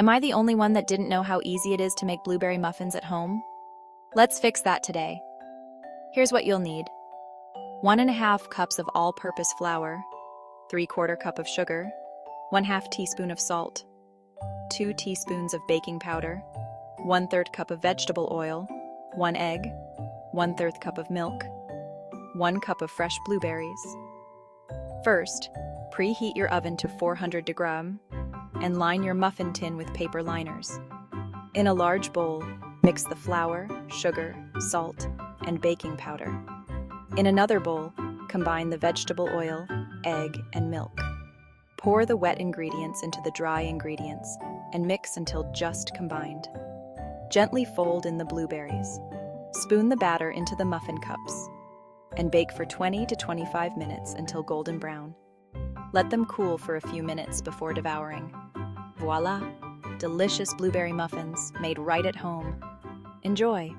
Am I the only one that didn't know how easy it is to make blueberry muffins at home? Let's fix that today. Here's what you'll need. 1½ cups of all-purpose flour, 3/4 cup of sugar, 1/2 teaspoon of salt, 2 teaspoons of baking powder, 1/3 cup of vegetable oil, 1 egg, 1/3 cup of milk, 1 cup of fresh blueberries. First, preheat your oven to 400 degrees and line your muffin tin with paper liners. In a large bowl, mix the flour, sugar, salt, and baking powder. In another bowl, combine the vegetable oil, egg, and milk. Pour the wet ingredients into the dry ingredients and mix until just combined. Gently fold in the blueberries. Spoon the batter into the muffin cups and bake for 20 to 25 minutes until golden brown. Let them cool for a few minutes before devouring. Voila! Delicious blueberry muffins made right at home. Enjoy!